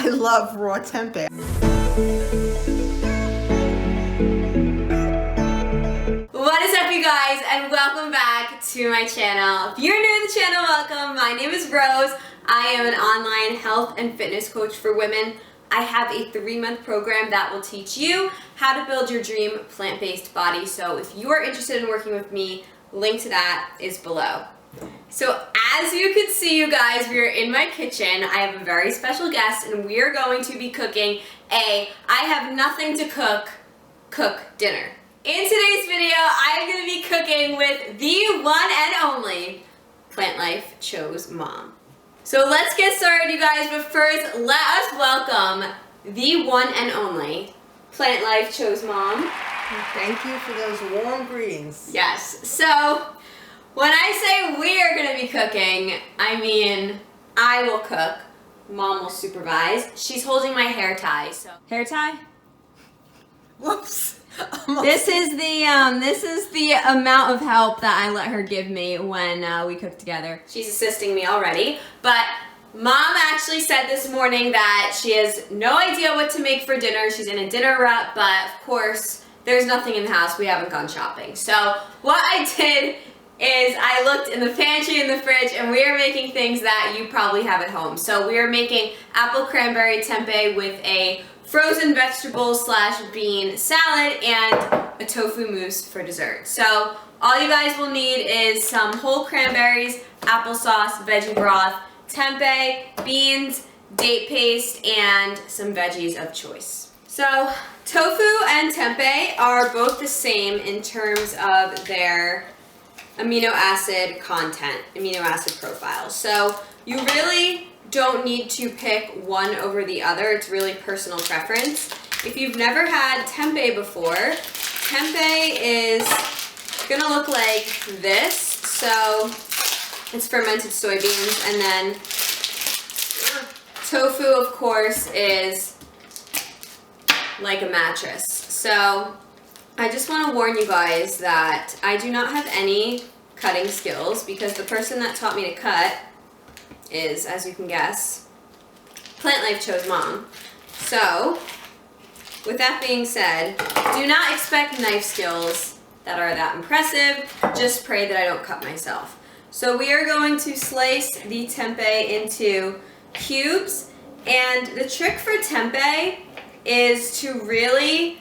I love raw tempeh. What is up, you guys, and welcome back to my channel. If you're new to the channel, welcome. My name is Rose. I am an online health and fitness coach for women. I have a 3-month program that will teach you how to build your dream plant-based body. So if you are interested in working with me, link to that is below. So as you can see, you guys, we are in my kitchen. I have a very special guest, and we are going to be cooking I have nothing to cook dinner. In today's video, I am going to be cooking with the one and only PlantLifeChoseMom. So let's get started, you guys, but first, let us welcome the one and only PlantLifeChoseMom. Thank you for those warm greetings. Yes, so when I say we are going to be cooking, I mean I will cook, Mom will supervise. She's holding my hair tie, so. Hair tie? Whoops. This is the amount of help that I let her give me when we cook together. She's assisting me already, but Mom actually said this morning that she has no idea what to make for dinner. She's in a dinner rut, but of course, there's nothing in the house. We haven't gone shopping. So what I did is I looked in the pantry and the fridge, and we are making things that you probably have at home. So we are making apple cranberry tempeh with a frozen vegetable / bean salad and a tofu mousse for dessert. So all you guys will need is some whole cranberries, applesauce, veggie broth, tempeh, beans, date paste, and some veggies of choice. So tofu and tempeh are both the same in terms of their amino acid content, amino acid profile. So you really don't need to pick one over the other. It's really personal preference. If you've never had tempeh before, tempeh is gonna look like this. So it's fermented soybeans, and then tofu, of course, is like a mattress. So I just want to warn you guys that I do not have any cutting skills, because the person that taught me to cut is, as you can guess, PlantLifeChoseMom. So, with that being said, do not expect knife skills that are that impressive. Just pray that I don't cut myself. So we are going to slice the tempeh into cubes, and the trick for tempeh is to really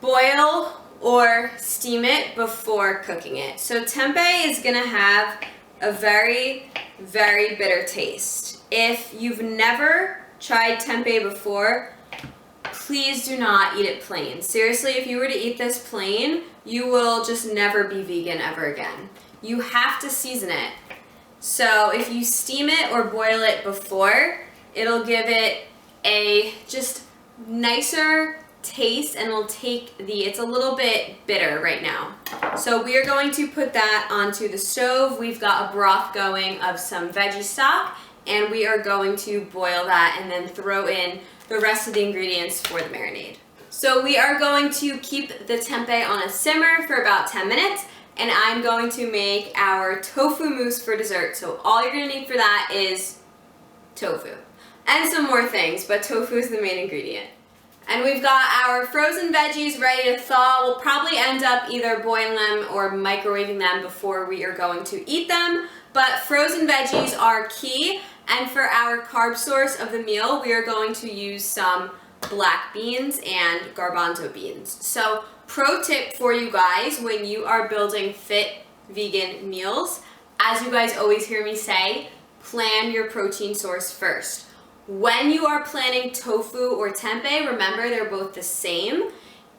boil or steam it before cooking it. So tempeh is gonna have a very, very bitter taste. If you've never tried tempeh before, please do not eat it plain. Seriously, if you were to eat this plain, you will just never be vegan ever again. You have to season it. So if you steam it or boil it before, it'll give it a just nicer taste, and it'll take it's a little bit bitter right now. So we are going to put that onto the stove. We've got a broth going of some veggie stock, and we are going to boil that and then throw in the rest of the ingredients for the marinade. So we are going to keep the tempeh on a simmer for about 10 minutes, and I'm going to make our tofu mousse for dessert. So all you're gonna need for that is tofu and some more things, but tofu is the main ingredient. And we've got our frozen veggies ready to thaw. We'll probably end up either boiling them or microwaving them before we are going to eat them. But frozen veggies are key. And for our carb source of the meal, we are going to use some black beans and garbanzo beans. So pro tip for you guys when you are building fit vegan meals, as you guys always hear me say, plan your protein source first. When you are planning tofu or tempeh, remember they're both the same.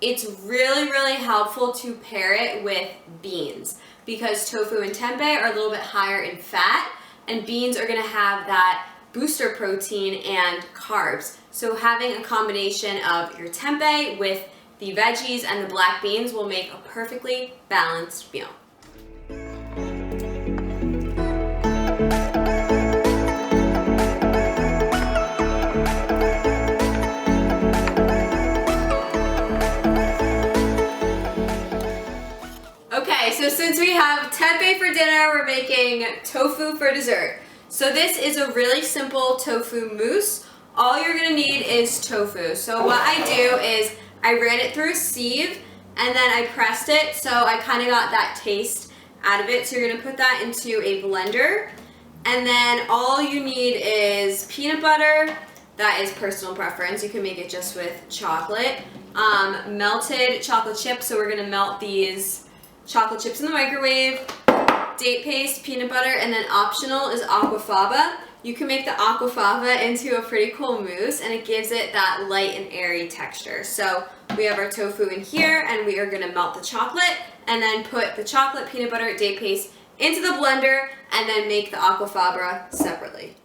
It's really, really helpful to pair it with beans, because tofu and tempeh are a little bit higher in fat, and beans are gonna have that booster protein and carbs. So having a combination of your tempeh with the veggies and the black beans will make a perfectly balanced meal. Okay, so since we have tempeh for dinner, we're making tofu for dessert. So this is a really simple tofu mousse. all you're gonna need is tofu. So what I do is I ran it through a sieve and then I pressed it, so I kind of got that taste out of it. So you're gonna put that into a blender, and then all you need is peanut butter. That is personal preference. You can make it just with chocolate. Melted chocolate chips, so we're gonna melt these chocolate chips in the microwave. Date paste, peanut butter, and then optional is aquafaba. You can make the aquafaba into a pretty cool mousse, and it gives it that light and airy texture. So we have our tofu in here, and we are gonna melt the chocolate, and then put the chocolate, peanut butter, date paste into the blender, and then make the aquafaba separately.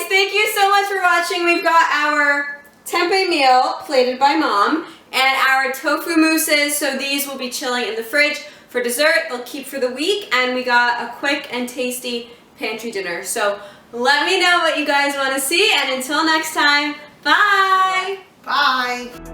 Thank you so much for watching. We've got our tempeh meal plated by Mom and our tofu mousses, so these will be chilling in the fridge for dessert. They'll keep for the week, and we got a quick and tasty pantry dinner. So let me know what you guys want to see, and until next time, bye! Bye.